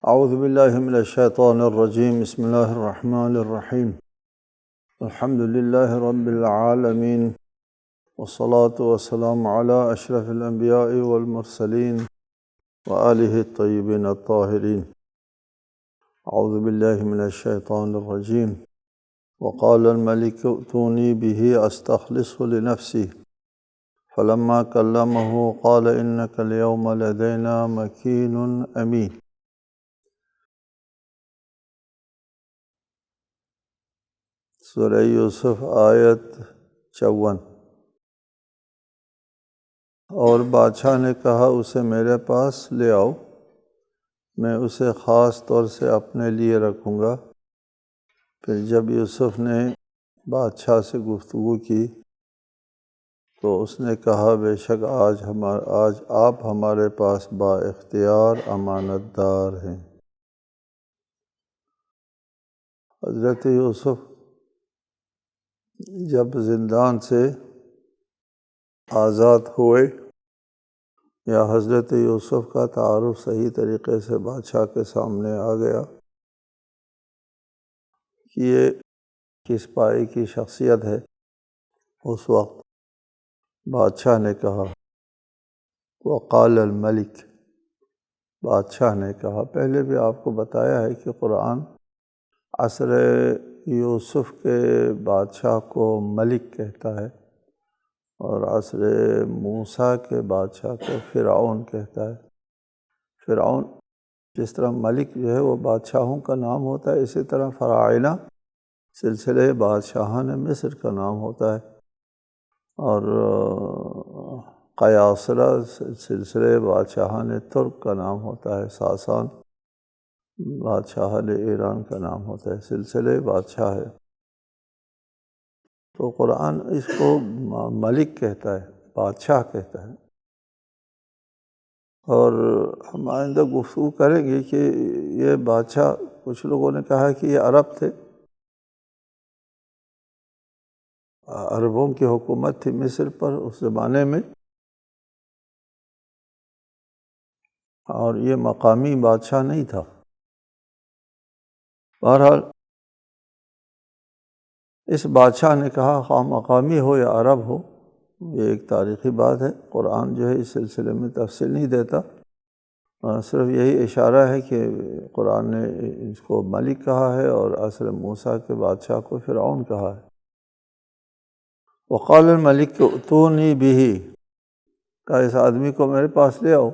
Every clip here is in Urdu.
اعوذ باللہ من الشیطان الرجیم بسم اللہ الرحمن الرحیم الحمد للہ رب العالمین والصلاة والسلام علی اشرف الانبیاء والمرسلین وآلہ الطیبین الطاہرین۔ اعوذ باللہ من الشیطان الرجیم وقال الملک ائتونی بہ استخلصہ لنفسی فلما کلمہ قال انک اليوم لدینا مکین امین۔ سورہ یوسف آیت 54۔ اور بادشاہ نے کہا اسے میرے پاس لے آؤ، میں اسے خاص طور سے اپنے لیے رکھوں گا۔ پھر جب یوسف نے بادشاہ سے گفتگو کی تو اس نے کہا بے شک آج آپ ہمارے پاس با اختیار امانت دار ہیں۔ حضرت یوسف جب زندان سے آزاد ہوئے، یا حضرت یوسف کا تعارف صحیح طریقے سے بادشاہ کے سامنے آ گیا کہ یہ کس پائے کی شخصیت ہے، اس وقت بادشاہ نے کہا وقال الملک، بادشاہ نے کہا۔ پہلے بھی آپ کو بتایا ہے کہ قرآن عصر یوسف کے بادشاہ کو ملک کہتا ہے اور عصر موسیٰ کے بادشاہ کو فرعون کہتا ہے۔ فرعون جس طرح ملک جو ہے وہ بادشاہوں کا نام ہوتا ہے، اسی طرح فراعنہ سلسلے بادشاہان مصر کا نام ہوتا ہے، اور قیاصرہ سلسلے بادشاہان ترک کا نام ہوتا ہے، ساسان بادشاہ ایران کا نام ہوتا ہے، سلسلے بادشاہ ہے۔ تو قرآن اس کو ملک کہتا ہے، بادشاہ کہتا ہے۔ اور ہم آئندہ گفتگو کریں گے کہ یہ بادشاہ، کچھ لوگوں نے کہا کہ یہ عرب تھے، عربوں کی حکومت تھی مصر پر اس زمانے میں، اور یہ مقامی بادشاہ نہیں تھا۔ بہرحال اس بادشاہ نے کہا خواہ مقامی ہو یا عرب ہو، یہ ایک تاریخی بات ہے، قرآن جو ہے اس سلسلے میں تفصیل نہیں دیتا، صرف یہی اشارہ ہے کہ قرآن نے اس کو ملک کہا ہے اور عصر موسیٰ کے بادشاہ کو فرعون کہا ہے۔ وقال الملک ائتونی بہ، کہا اس آدمی کو میرے پاس لے آؤ،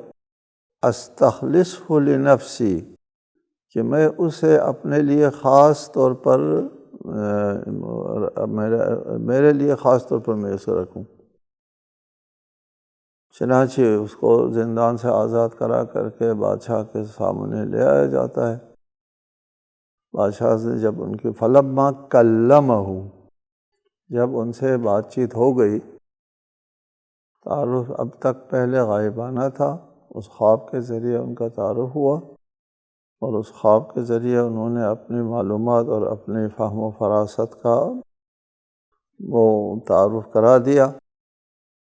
استخلصہ لنفسی، کہ میں اسے اپنے لیے خاص طور پر میرے لیے خاص طور پر میں اسے رکھوں۔ چنانچہ اس کو زندان سے آزاد کرا کر کے بادشاہ کے سامنے لے آیا جاتا ہے۔ بادشاہ سے جب ان کی فلما کلمہ، جب ان سے بات چیت ہو گئی، تعارف اب تک پہلے غائبانہ تھا، اس خواب کے ذریعے ان کا تعارف ہوا، اور اس خواب کے ذریعے انہوں نے اپنی معلومات اور اپنی فہم و فراست کا وہ تعارف کرا دیا،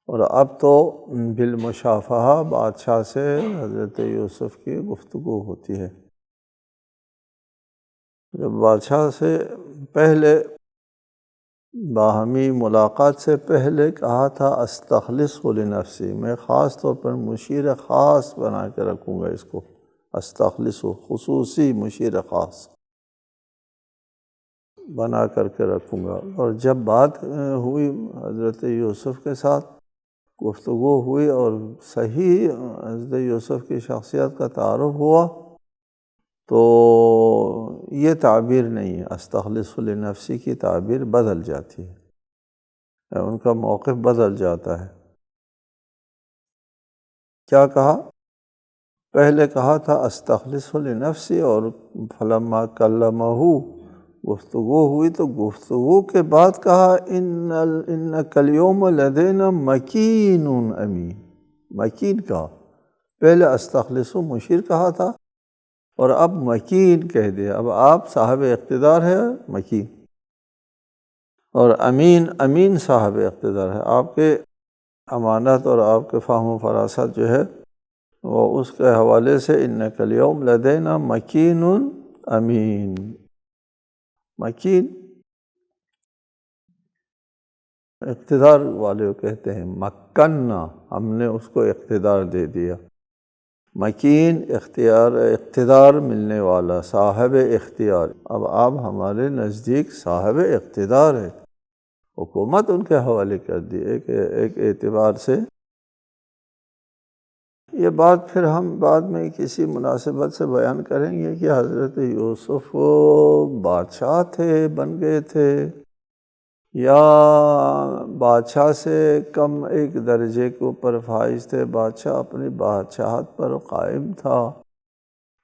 اور اب تو بالمشافہہ بادشاہ سے حضرت یوسف کی گفتگو ہوتی ہے۔ جب بادشاہ سے پہلے باہمی ملاقات سے پہلے کہا تھا استخلصہ لنفسی، میں خاص طور پر مشیر خاص بنا کے رکھوں گا اس کو، استخلصہ خصوصی مشیر خاص بنا کر کے رکھوں گا۔ اور جب بات ہوئی حضرت یوسف کے ساتھ، گفتگو ہوئی اور صحیح حضرت یوسف کی شخصیت کا تعارف ہوا، تو یہ تعبیر نہیں ہے، استخلصہ لنفسی کی تعبیر بدل جاتی ہے، ان کا موقف بدل جاتا ہے۔ کیا کہا؟ پہلے کہا تھا استخلصہ لنفسی، اور فلما کلمہ گفتگو ہوئی تو گفتگو کے بعد کہا انک اليوم لدینا مکین امین۔ مکین کہا، پہلے استخلصہ مشیر کہا تھا اور اب مکین کہہ دیا، اب آپ صاحب اقتدار ہے مکین، اور امین، امین صاحب اقتدار ہے، آپ کے امانت اور آپ کے فہم و فراست جو ہے وہ اس کے حوالے سے انک الیوم لدینا مکین امین۔ مکین اقتدار والے کہتے ہیں، مکننا، ہم نے اس کو اقتدار دے دیا۔ مکین اقتدار ملنے والا، صاحب اختیار۔ اب آپ ہمارے نزدیک صاحب اقتدار ہے، حکومت ان کے حوالے کر دی ایک اعتبار سے۔ یہ بات پھر ہم بعد میں کسی مناسبت سے بیان کریں گے کہ حضرت یوسف بادشاہ تھے، بن گئے تھے، یا بادشاہ سے کم ایک درجے کے اوپر فائز تھے، بادشاہ اپنی بادشاہت پر قائم تھا،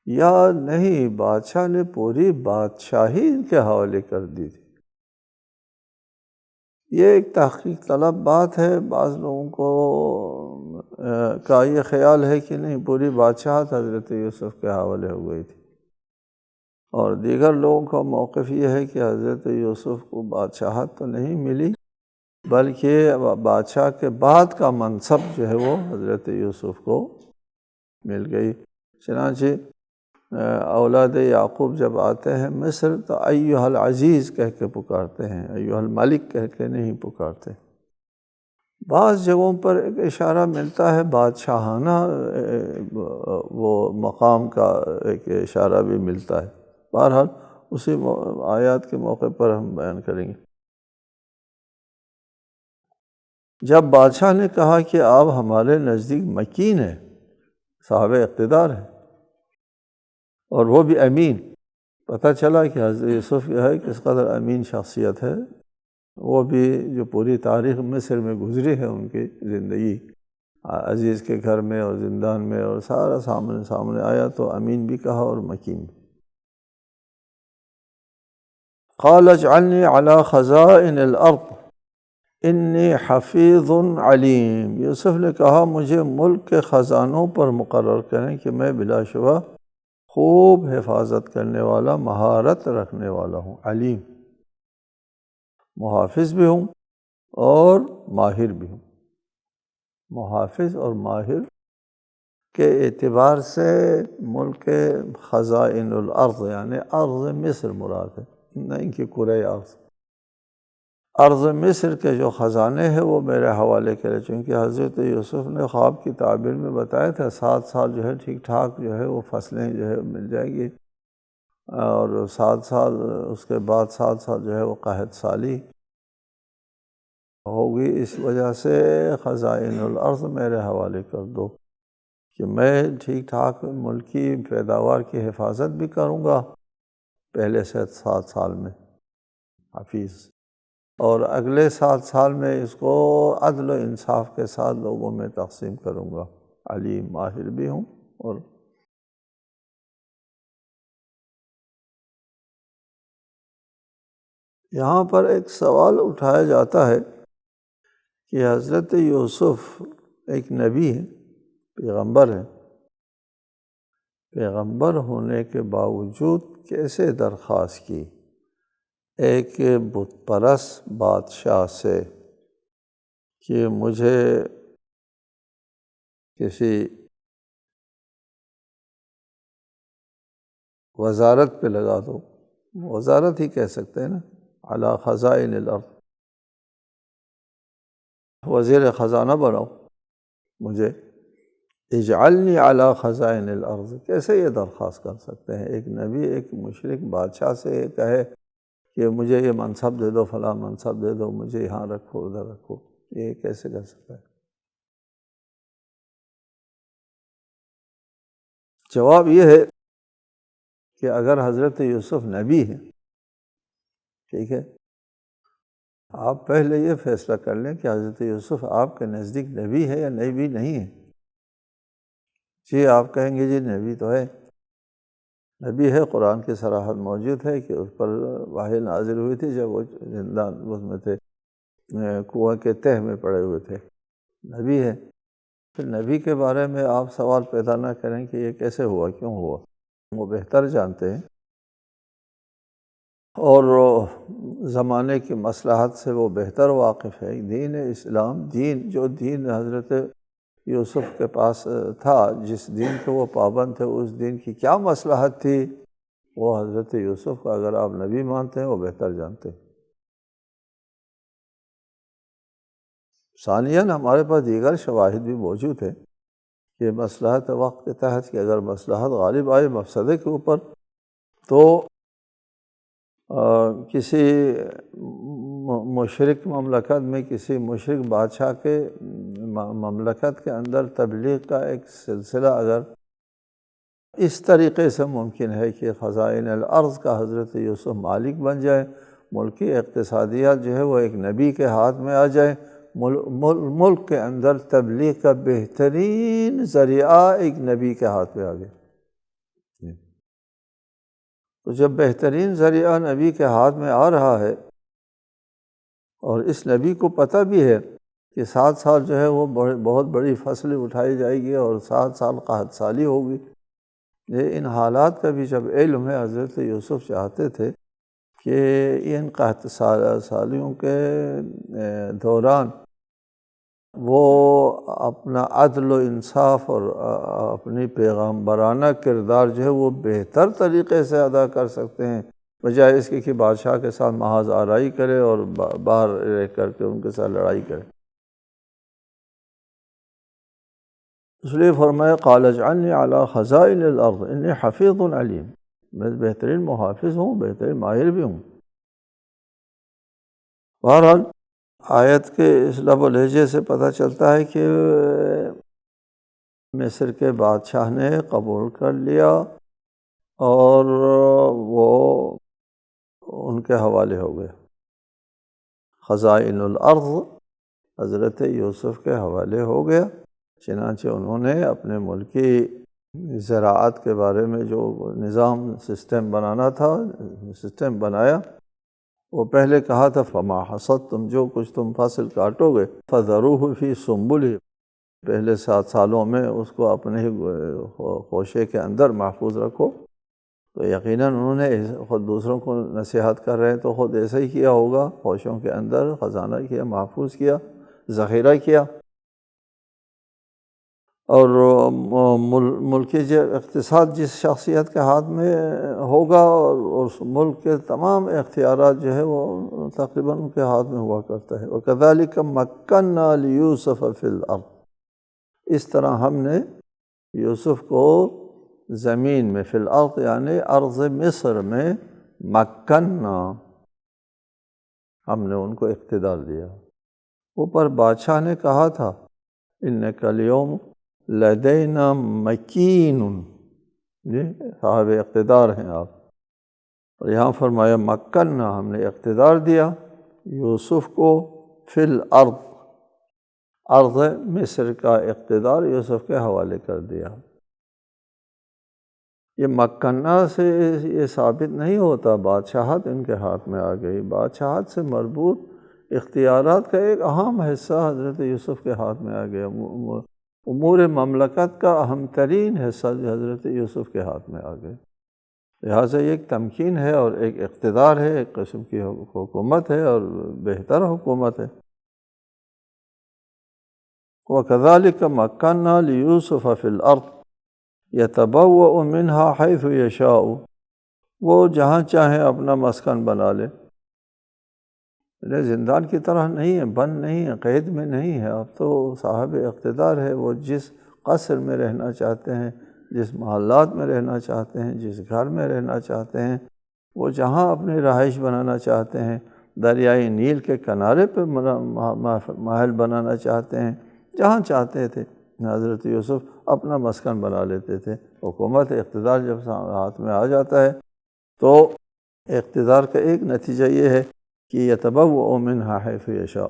یا نہیں بادشاہ نے پوری بادشاہی ان کے حوالے کر دی تھی۔ یہ ایک تحقیق طلب بات ہے۔ بعض لوگوں کو کا یہ خیال ہے کہ نہیں، پوری بادشاہت حضرت یوسف کے حوالے ہو گئی تھی، اور دیگر لوگوں کا موقف یہ ہے کہ حضرت یوسف کو بادشاہت تو نہیں ملی، بلکہ بادشاہ کے بعد کا منصب جو ہے وہ حضرت یوسف کو مل گئی۔ چنانچہ اولاد یعقوب جب آتے ہیں مصر تو ایھا العزیز کہہ کے پکارتے ہیں، ایھا الملک کہہ کے نہیں پکارتے۔ بعض جگہوں پر ایک اشارہ ملتا ہے بادشاہانہ وہ مقام کا، ایک اشارہ بھی ملتا ہے۔ بہرحال اسی آیات کے موقع پر ہم بیان کریں گے۔ جب بادشاہ نے کہا کہ آپ ہمارے نزدیک مکین ہیں، صاحب اقتدار ہے، اور وہ بھی امین، پتہ چلا کہ حضرت یوسف یہ ہے کس قدر امین شخصیت ہے۔ وہ بھی جو پوری تاریخ مصر میں گزری ہے ان کی زندگی، عزیز کے گھر میں اور زندان میں، اور سارا سامنے آیا، تو امین بھی کہا اور مکین بھی۔ قال اجعلنی علی خزائن الارض انی حفیظ علیم۔ یوسف نے کہا مجھے ملک کے خزانوں پر مقرر کریں کہ میں بلا شبہ خوب حفاظت کرنے والا، مہارت رکھنے والا ہوں، علیم، محافظ بھی ہوں اور ماہر بھی ہوں۔ محافظ اور ماہر کے اعتبار سے ملک خزائن الارض یعنی ارض مصر مراد ہے، نہیں کہ کرۂ ارض۔ ارض مصر کے جو خزانے ہیں وہ میرے حوالے کرے، چونکہ حضرت یوسف نے خواب کی تعبیر میں بتایا تھا 7 سال جو ہے ٹھیک ٹھاک جو ہے وہ فصلیں جو ہے مل جائے گی، اور 7 سال اس کے بعد 7 سال جو ہے وہ قحط سالی ہوگی۔ اس وجہ سے خزائن الارض میرے حوالے کر دو کہ میں ٹھیک ٹھاک ملکی پیداوار کی حفاظت بھی کروں گا پہلے سے 7 سال میں، حفیظ، اور اگلے 7 سال میں اس کو عدل و انصاف کے ساتھ لوگوں میں تقسیم کروں گا، علیم، ماہر بھی ہوں۔ اور یہاں پر ایک سوال اٹھایا جاتا ہے کہ حضرت یوسف ایک نبی ہے، پیغمبر ہے، پیغمبر ہونے کے باوجود کیسے درخواست کی ایک بت پرست بادشاہ سے کہ مجھے کسی وزارت پہ لگا دو، وزارت ہی کہہ سکتے ہیں نا، علی خزائن الارض، وزیر خزانہ بناؤ مجھے، اجعلنی علی خزائن الارض، کیسے یہ درخواست کر سکتے ہیں؟ ایک نبی ایک مشرک بادشاہ سے یہ کہے کہ مجھے یہ منصب دے دو، فلاں منصب دے دو، مجھے یہاں رکھو، ادھر رکھو، یہ کیسے کر سکتا ہے؟ جواب یہ ہے کہ اگر حضرت یوسف نبی ہیں، ٹھیک ہے، آپ پہلے یہ فیصلہ کر لیں کہ حضرت یوسف آپ کے نزدیک نبی ہے یا نبی نہیں ہے۔ جی آپ کہیں گے جی نبی تو ہے، نبی ہے، قرآن کی صراحت موجود ہے کہ اس پر وحی نازل ہوئی تھی جب وہ زندان اس میں تھے، کنویں کے تہہ میں پڑے ہوئے تھے، نبی ہے۔ پھر نبی کے بارے میں آپ سوال پیدا نہ کریں کہ یہ کیسے ہوا، کیوں ہوا، وہ بہتر جانتے ہیں اور زمانے کی مصلحت سے وہ بہتر واقف ہے۔ دین اسلام، جو دین حضرت یوسف کے پاس تھا، جس دین کے وہ پابند تھے، اس دین کی کیا مصلحت تھی، وہ حضرت یوسف کا اگر آپ نبی مانتے ہیں وہ بہتر جانتے ہیں۔ ثانیاً ہمارے پاس دیگر شواہد بھی موجود ہیں کہ مصلحت وقت کے تحت کہ اگر مصلحت غالب آئے مفسدے کے اوپر تو کسی مشرک مملکت میں، کسی مشرک بادشاہ کے مملکت کے اندر تبلیغ کا ایک سلسلہ اگر اس طریقے سے ممکن ہے کہ خزائن الارض کا حضرت یوسف مالک بن جائے، ملکی اقتصادیات جو ہے وہ ایک نبی کے ہاتھ میں آ جائے، ملک کے اندر تبلیغ کا بہترین ذریعہ ایک نبی کے ہاتھ میں آ گیا۔ تو جب بہترین ذریعہ نبی کے ہاتھ میں آ رہا ہے اور اس نبی کو پتہ بھی ہے کہ 7 سال جو ہے وہ بہت بڑی فصل اٹھائی جائے گی اور 7 سال قحط سالی ہوگی، یہ ان حالات کا بھی جب علم ہے، حضرت یوسف چاہتے تھے کہ ان قحط سالیوں کے دوران وہ اپنا عدل و انصاف اور اپنی پیغمبرانہ کردار جو ہے وہ بہتر طریقے سے ادا کر سکتے ہیں، بجائے اس کے کہ بادشاہ کے ساتھ محاذ آرائی کرے اور باہر رہ کر کے ان کے ساتھ لڑائی کرے۔ اس لیے فرمایا قال اجعلنی علی خزائن الارض انی حفیظ علیم، میں بہترین محافظ ہوں، بہترین ماہر بھی ہوں۔ بہرحال آیت کے اس لب و لہجے سے پتہ چلتا ہے کہ مصر کے بادشاہ نے قبول کر لیا اور وہ ان کے حوالے ہو گئے۔ خزائن الارض حضرت یوسف کے حوالے ہو گیا، چنانچہ انہوں نے اپنے ملکی زراعت کے بارے میں جو نظام سسٹم بنانا تھا، سسٹم بنایا۔ وہ پہلے کہا تھا فما حصدتم، جو کچھ تم فصل کاٹو گے فذروہ فی سنبلہ، پہلے 7 سالوں میں اس کو اپنے ہی خوشے کے اندر محفوظ رکھو۔ تو یقیناً انہوں نے خود دوسروں کو نصیحت کر رہے ہیں تو خود ایسا ہی کیا ہوگا، خوشوں کے اندر خزانہ کیا، محفوظ کیا، ذخیرہ کیا۔ اور ملکی جو اقتصاد جس شخصیت کے ہاتھ میں ہوگا اور اس ملک کے تمام اختیارات جو ہے وہ تقریباً ان کے ہاتھ میں ہوا کرتا ہے۔ وَكَذَلِكَ مَكَّنَّا لِيُوسُفَ فِي الْأَرْضِ، اس طرح ہم نے یوسف کو زمین میں، فی الارض یعنی ارض مصر میں، مکننا، ہم نے ان کو اقتدار دیا۔ اوپر بادشاہ نے کہا تھا اِنَّكَ الْيَوْمَ لَدَيْنَا مَكِينٌ، جی صاحب اقتدار ہیں آپ، اور یہاں فرمایا مکننا، ہم نے اقتدار دیا یوسف کو، فی الارض، ارض مصر کا اقتدار یوسف کے حوالے کر دیا۔ یہ مکنہ سے یہ ثابت نہیں ہوتا بادشاہت ان کے ہاتھ میں آ گئی، بادشاہت سے مربوط اختیارات کا ایک اہم حصہ حضرت یوسف کے ہاتھ میں آ گیا، امور مملکت کا اہم ترین حصہ جو حضرت یوسف کے ہاتھ میں آ گئے۔ لہٰذا یہ ایک تمکین ہے اور ایک اقتدار ہے، ایک قسم کی حکومت ہے اور بہتر حکومت ہے۔ وَكَذَلِكَ مَكَّنَّا لِيُوسُفَ فِي الْأَرْضِ يَتَبَوَّأُ مِنْهَا حَيْثُ يَشَاءُ، وہ جہاں چاہیں اپنا مسکن بنا لے، زندان کی طرح نہیں ہے، بند نہیں ہے، قید میں نہیں ہے، اب تو صاحب اقتدار ہے، وہ جس قصر میں رہنا چاہتے ہیں، جس محلات میں رہنا چاہتے ہیں، جس گھر میں رہنا چاہتے ہیں، وہ جہاں اپنی رہائش بنانا چاہتے ہیں، دریائے نیل کے کنارے پہ محل بنانا چاہتے ہیں، جہاں چاہتے تھے حضرت یوسف اپنا مسکن بنا لیتے تھے۔ حکومت اقتدار جب ہاتھ میں آ جاتا ہے تو اقتدار کا ایک نتیجہ یہ ہے کہ یتبوأ منہا حیث یشاء،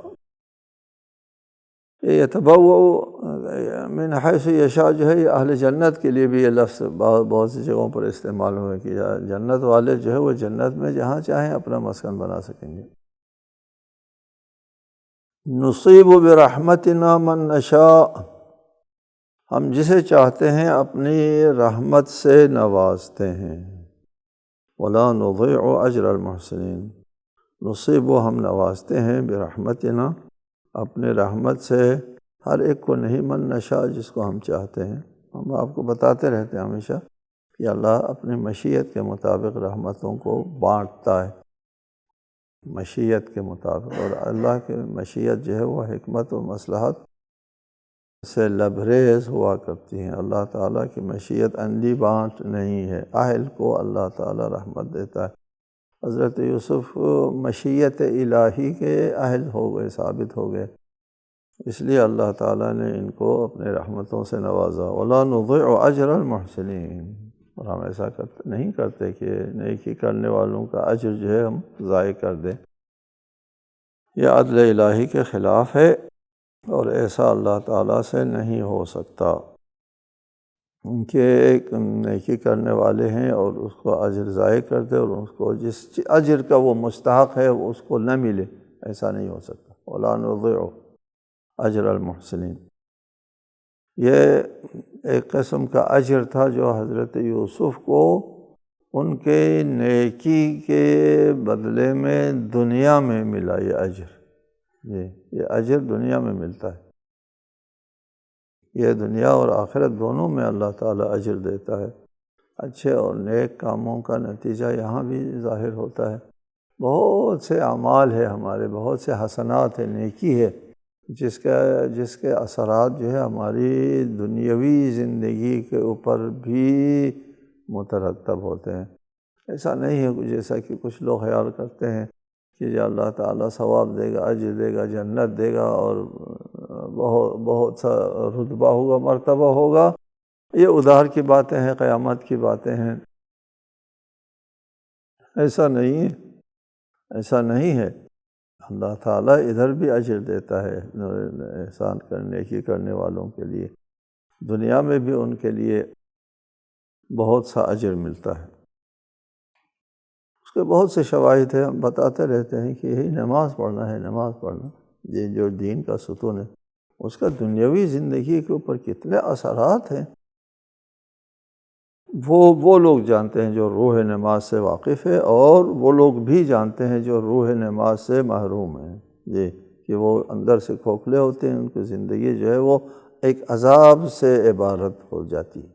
یتبوأ من حیث یشاء جو ہے یہ اہل جنت کے لیے بھی یہ لفظ بہت سی جگہوں پر استعمال ہوئے کہ جنت والے جو ہے وہ جنت میں جہاں چاہیں اپنا مسکن بنا سکیں گے۔ نصیب برحمتنا من نشاء، ہم جسے چاہتے ہیں اپنی رحمت سے نوازتے ہیں۔ ولا نضيع اجر المحسنین، نصیب و ہم نوازتے ہیں برحمتنا، اپنے رحمت سے، ہر ایک کو نہیں، من نشاء جس کو ہم چاہتے ہیں۔ ہم آپ کو بتاتے رہتے ہیں ہمیشہ کہ اللہ اپنی مشیت کے مطابق رحمتوں کو بانٹتا ہے، مشیت کے مطابق، اور اللہ کی مشیت جو ہے وہ حکمت و مصلحت سے لبریز ہوا کرتی ہیں۔ اللہ تعالیٰ کی مشیت اندھی بانٹ نہیں ہے، اہل کو اللہ تعالیٰ رحمت دیتا ہے۔ حضرت یوسف مشیت الہی کے اہل ہو گئے، ثابت ہو گئے، اس لیے اللہ تعالیٰ نے ان کو اپنے رحمتوں سے نوازا۔ وَلَا نُضِيعُ أَجْرَ الْمُحْسِنِينَ، اور ہم ایسا نہیں کرتے کہ نیکی کرنے والوں کا اجر جو ہے ہم ضائع کر دیں۔ یہ عدل الہی کے خلاف ہے، اور ایسا اللہ تعالیٰ سے نہیں ہو سکتا کہ ایک نیکی کرنے والے ہیں اور اس کو اجر ضائع کر دے، اور اس کو جس اجر کا وہ مستحق ہے وہ اس کو نہ ملے، ایسا نہیں ہو سکتا۔ وَلَا نُضِيعُ أَجْرَ الْمُحْسِنِينَ، یہ ایک قسم کا اجر تھا جو حضرت یوسف کو ان کے نیکی کے بدلے میں دنیا میں ملا۔ یہ اجر، یہ اجر دنیا میں ملتا ہے، یہ دنیا اور آخرت دونوں میں اللہ تعالیٰ اجر دیتا ہے۔ اچھے اور نیک کاموں کا نتیجہ یہاں بھی ظاہر ہوتا ہے۔ بہت سے اعمال ہے ہمارے، بہت سے حسنات ہے، نیکی ہے، جس کے اثرات جو ہے ہماری دنیاوی زندگی کے اوپر بھی مترتب ہوتے ہیں۔ ایسا نہیں ہے جیسا کہ کچھ لوگ خیال کرتے ہیں کہ یہ اللہ تعالیٰ ثواب دے گا، اجر دے گا، جنت دے گا، اور بہت سا رتبہ ہوگا، مرتبہ ہوگا۔ یہ ادھار کی باتیں ہیں، قیامت کی باتیں ہیں۔ ایسا نہیں ہے، ایسا نہیں ہے۔ اللہ تعالیٰ ادھر بھی اجر دیتا ہے احسان کرنے کی کرنے والوں کے لیے، دنیا میں بھی ان کے لیے بہت سا اجر ملتا ہے۔ اس کے بہت سے شواہد ہیں، ہم بتاتے رہتے ہیں کہ یہی نماز پڑھنا ہے، نماز پڑھنا، یہ جو دین کا ستون ہے، اس کا دنیاوی زندگی کے اوپر کتنے اثرات ہیں، وہ لوگ جانتے ہیں جو روح نماز سے واقف ہے، اور وہ لوگ بھی جانتے ہیں جو روح نماز سے محروم ہیں، یہ کہ وہ اندر سے کھوکھلے ہوتے ہیں، ان کی زندگی جو ہے وہ ایک عذاب سے عبارت ہو جاتی ہے۔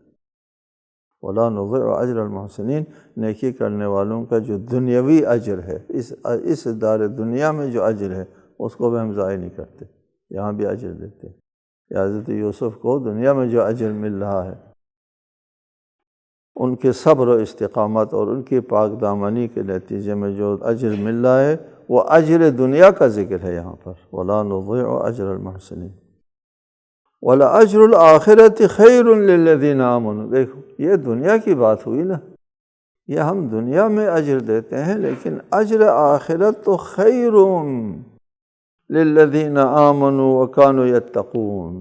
وَلَا نُضِيعُ أَجْرَ الْمُحْسِنِينَ، نیکی کرنے والوں کا جو دنیاوی اجر ہے، اس دار دنیا میں جو اجر ہے اس کو بھی ہم ضائع نہیں کرتے، یہاں بھی اجر دیتے ہیں۔ حضرت یوسف کو دنیا میں جو اجر مل رہا ہے، ان کے صبر و استقامت اور ان کی پاک دامنی کے نتیجے میں جو اجر مل رہا ہے، وہ اجر دنیا کا ذکر ہے یہاں پر۔ وَلَا نُضِيعُ أَجْرَ الْمُحْسِنِينَ وَلَأَجْرُ الْآخِرَةِ خَيْرٌ لِّلَّذِينَ آمَنُوا۔ دیکھو، یہ دنیا کی بات ہوئی نا، یہ ہم دنیا میں اجر دیتے ہیں، لیکن اجر آخرت تو خیر للذین آمنوا وکانوا یتقون۔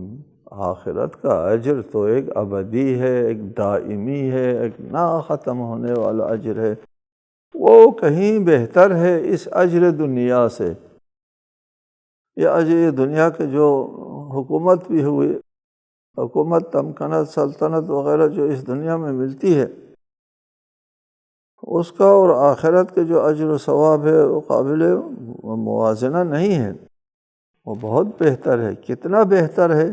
آخرت کا اجر تو ایک ابدی ہے، ایک دائمی ہے، ایک نا ختم ہونے والا اجر ہے، وہ کہیں بہتر ہے اس اجر دنیا سے۔ یہ اجر دنیا کے جو حکومت بھی ہوئی، حکومت، تمکنت، سلطنت وغیرہ جو اس دنیا میں ملتی ہے، اس کا اور آخرت کے جو اجر و ثواب ہے وہ قابل موازنہ نہیں ہے، وہ بہت بہتر ہے۔ کتنا بہتر ہے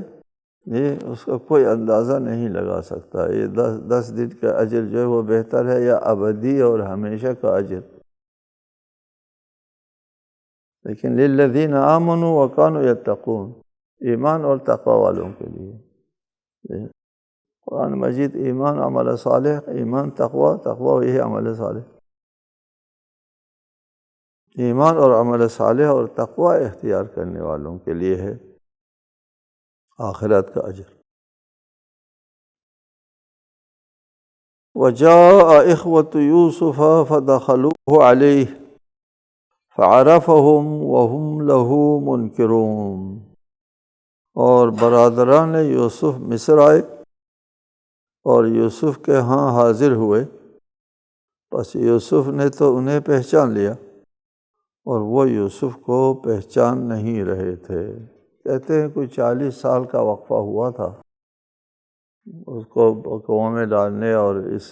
یہ اس کا کوئی اندازہ نہیں لگا سکتا۔ یہ 10 دن کا اجر جو ہے وہ بہتر ہے یا ابدی اور ہمیشہ کا اجر؟ لیکن للذین آمنوا وکانوا یتقون، ایمان اور تقوی والوں کے لیے۔ قرآن مجید ایمان عمل صالح، ایمان تقوی، تقوی یہی عمل صالح، ایمان اور عمل صالح اور تقوی اختیار کرنے والوں کے لیے ہے آخرت کا اجر۔ وَجَاءَ إِخْوَةُ يُوسُفَ فَدَخَلُوهُ عَلَيْهِ فَعَرَفَهُمْ وَهُمْ لَهُ مُنْكِرُونَ، اور برادران یوسف مصر آئے اور یوسف کے ہاں حاضر ہوئے، بس یوسف نے تو انہیں پہچان لیا اور وہ یوسف کو پہچان نہیں رہے تھے۔ کہتے ہیں کوئی 40 سال کا وقفہ ہوا تھا اس کو قوم میں ڈالنے اور اس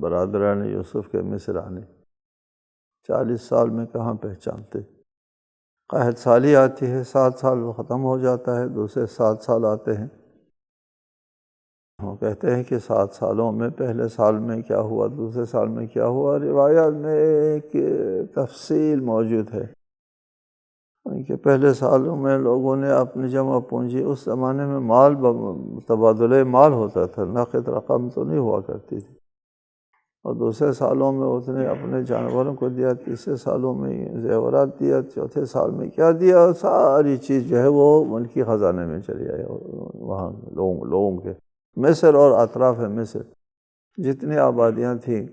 برادران یوسف کے مصر آنے۔ 40 سال میں کہاں پہچانتے۔ قحط سالی آتی ہے، 7 سال وہ ختم ہو جاتا ہے، دوسرے 7 سال آتے ہیں۔ وہ کہتے ہیں کہ 7 سالوں میں پہلے سال میں کیا ہوا، دوسرے سال میں کیا ہوا، روایات میں ایک تفصیل موجود ہے کہ پہلے سالوں میں لوگوں نے اپنی جمع پونجی، اس زمانے میں مال تبادلہ مال ہوتا تھا، نقد رقم تو نہیں ہوا کرتی تھی، اور دوسرے سالوں میں اس نے اپنے جانوروں کو دیا، تیسرے سالوں میں زیورات دیا، چوتھے سال میں کیا دیا، ساری چیز جو ہے وہ ملکی خزانے میں چلی آئی، وہاں لوگوں کے مصر اور اطراف مصر جتنی آبادیاں تھیں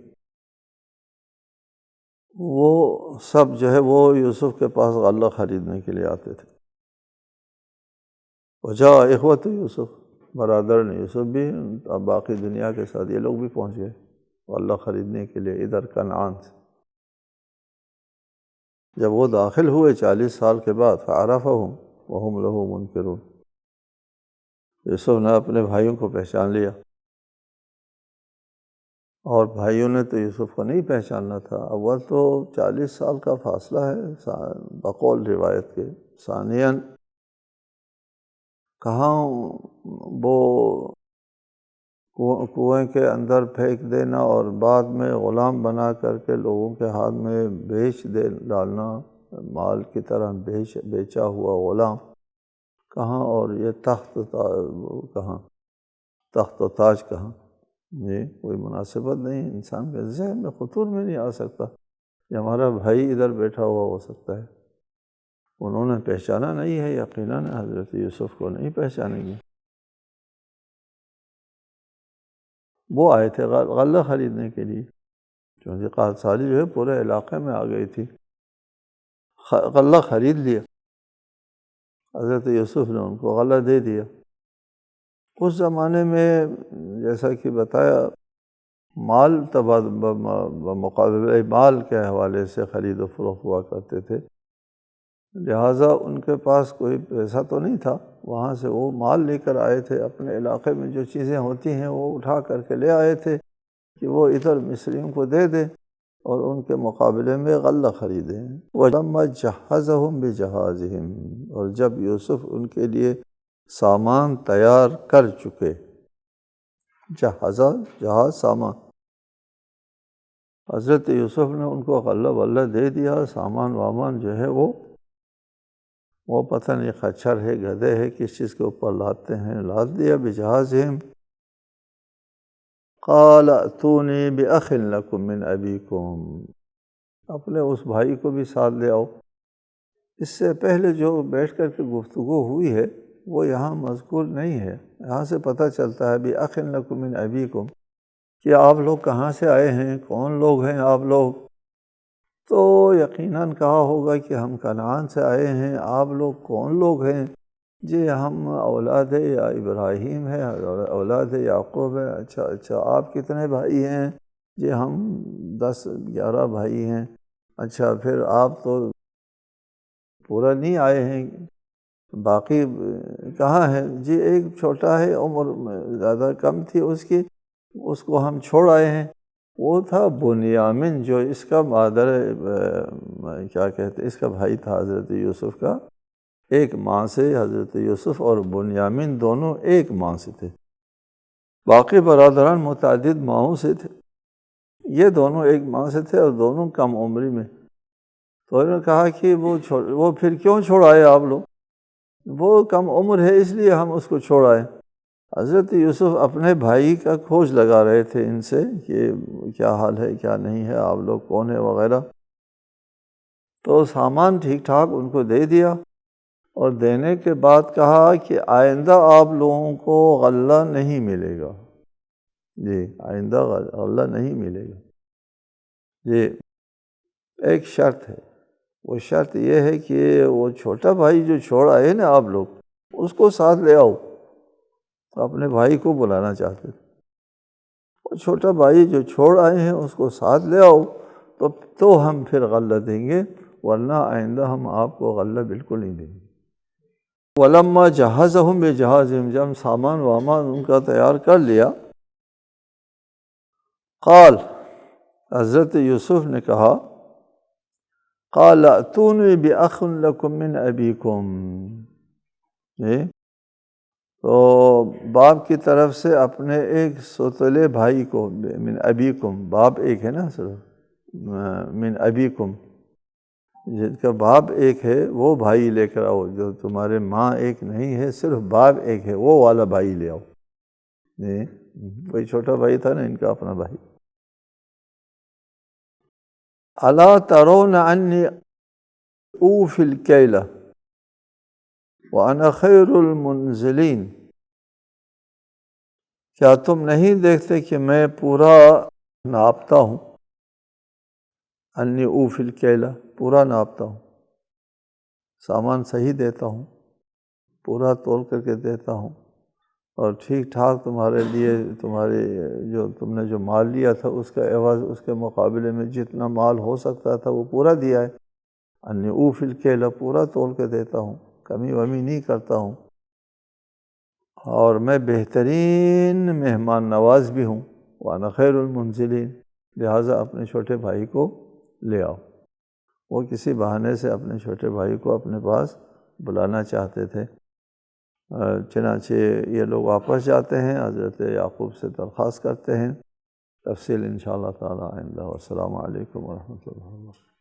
وہ سب جو ہے وہ یوسف کے پاس غلہ خریدنے کے لیے آتے تھے۔ وجاء اخوۃ یوسف، برادر نے یوسف بھی، اب باقی دنیا کے ساتھ یہ لوگ بھی پہنچ گئے غلہ خریدنے کے لیے ادھر کنعان سے۔ جب وہ داخل ہوئے 40 سال کے بعد، فعرفہم وہم لہ منکرون، یوسف نے اپنے بھائیوں کو پہچان لیا، اور بھائیوں نے تو یوسف کو نہیں پہچاننا تھا۔ اول تو 40 سال کا فاصلہ ہے بقول روایت کے، ثانیاً کہاں وہ کنویں کے اندر پھینک دینا اور بعد میں غلام بنا کر کے لوگوں کے ہاتھ میں بیچ ڈالنا، مال کی طرح بیچا ہوا غلام کہاں، اور یہ تخت و تاج کہاں، یہ کوئی مناسبت نہیں، انسان کے ذہن میں خطور میں نہیں آ سکتا کہ ہمارا بھائی ادھر بیٹھا ہوا ہو سکتا ہے۔ انہوں نے پہچانا نہیں ہے، یقیناً حضرت یوسف کو نہیں پہچانیں گے۔ وہ آئے تھے غلہ خریدنے کے لیے، چونکہ قحط سالی جو ہے پورے علاقے میں آ گئی تھی، غلہ خرید لیا، حضرت یوسف نے ان کو غلہ دے دیا۔ اس زمانے میں جیسا کہ بتایا، مال بمقابلہ مال کے حوالے سے خرید و فروخت ہوا کرتے تھے، لہٰذا ان کے پاس کوئی پیسہ تو نہیں تھا، وہاں سے وہ مال لے کر آئے تھے، اپنے علاقے میں جو چیزیں ہوتی ہیں وہ اٹھا کر کے لے آئے تھے کہ وہ ادھر مصریوں کو دے دیں اور ان کے مقابلے میں غلہ خریدیں۔ وَلَمَّا جَهَّزَهُمْ بِجَهَازِهِمْ، اور جب یوسف ان کے لیے سامان تیار کر چکے، جہاز سامان، حضرت یوسف نے ان کو غلہ ولہ دے دیا، سامان وامان جو ہے وہ پتہ نہیں خچر ہے، گدھے ہے، کس چیز کے اوپر لاتے ہیں، لاد دیا۔ بجہازہم قال ائتونی بأخ لکم من ابیکم، اپنے اس بھائی کو بھی ساتھ لے آؤ۔ اس سے پہلے جو بیٹھ کر کے گفتگو ہوئی ہے وہ یہاں مذکور نہیں ہے، یہاں سے پتہ چلتا ہے بأخ لکم من ابیکم کہ آپ لوگ کہاں سے آئے ہیں، کون لوگ ہیں آپ لوگ، تو یقیناً کہا ہوگا کہ ہم کنعان سے آئے ہیں، آپ لوگ کون لوگ ہیں، جی ہم اولاد یا ابراہیم ہے، اولاد یعقوب ہے۔ اچھا آپ کتنے بھائی ہیں؟ جی ہم 10-11 بھائی ہیں۔ اچھا پھر آپ تو پورا نہیں آئے ہیں، باقی کہاں ہے؟ جی ایک چھوٹا ہے، عمر زیادہ کم تھی اس کی، اس کو ہم چھوڑ آئے ہیں، وہ تھا بنیامین، جو اس کا مادر کیا کہتے اس کا بھائی تھا حضرت یوسف کا، ایک ماں سے حضرت یوسف اور بنیامین دونوں ایک ماں سے تھے، باقی برادران متعدد ماؤں سے تھے، یہ دونوں ایک ماں سے تھے اور دونوں کم عمری میں۔ تو انہوں نے کہا کہ وہ پھر کیوں چھوڑ آئے آپ لوگ؟ وہ کم عمر ہے اس لیے ہم اس کو چھوڑ آئے۔ حضرت یوسف اپنے بھائی کا کھوج لگا رہے تھے ان سے کہ کیا حال ہے، کیا نہیں ہے، آپ لوگ کون ہیں وغیرہ۔ تو سامان ٹھیک ٹھاک ان کو دے دیا، اور دینے کے بعد کہا کہ آئندہ آپ لوگوں کو غلہ نہیں ملے گا، جی آئندہ غلہ نہیں ملے گا، جی ایک شرط ہے، وہ شرط یہ ہے کہ وہ چھوٹا بھائی جو چھوڑ آئے نا آپ لوگ، اس کو ساتھ لے آؤ۔ اپنے بھائی کو بلانا چاہتے تھے، وہ چھوٹا بھائی جو چھوڑ آئے ہیں اس کو ساتھ لے آؤ، تو ہم پھر غلہ دیں گے، ورنہ آئندہ ہم آپ کو غلہ بالکل نہیں دیں گے۔ وَلَمَّا جَهَّزَهُمْ بِجَهَازِهِمْ، جب سامان وامان ان کا تیار کر لیا، قال، حضرت یوسف نے کہا، قال ائتونی بأخ لکم من ابیکم، تو باپ کی طرف سے اپنے ایک سوتلے بھائی کو، من ابیکم، باپ ایک ہے نا صرف، من ابیکم جن کا باپ ایک ہے وہ بھائی لے کر آؤ، جو تمہارے ماں ایک نہیں ہے صرف باپ ایک ہے، وہ والا بھائی لے آؤ۔ وہی چھوٹا بھائی تھا نا ان کا اپنا بھائی۔ الا ترون انی اوفی الکیل وانا خیر المنزلین، کیا تم نہیں دیکھتے کہ میں پورا ناپتا ہوں، انی اوفی الکیل، پورا ناپتا ہوں، سامان صحیح دیتا ہوں، پورا تول کر کے دیتا ہوں، اور ٹھیک ٹھاک تمہارے لیے، تمہارے جو تم نے جو مال لیا تھا اس کا عوض، اس کے مقابلے میں جتنا مال ہو سکتا تھا وہ پورا دیا ہے۔ انی اوفی الکیل، پورا تول کے دیتا ہوں، کمی ومی نہیں کرتا ہوں، اور میں بہترین مہمان نواز بھی ہوں، وانا خیر المنزلین، لہٰذا اپنے چھوٹے بھائی کو لے آؤ۔ وہ کسی بہانے سے اپنے چھوٹے بھائی کو اپنے پاس بلانا چاہتے تھے۔ چنانچہ یہ لوگ واپس جاتے ہیں، حضرت یعقوب سے درخواست کرتے ہیں، تفصیل انشاءاللہ تعالی آئندہ۔ والسلام علیکم ورحمۃ اللہ وبرکاتہ۔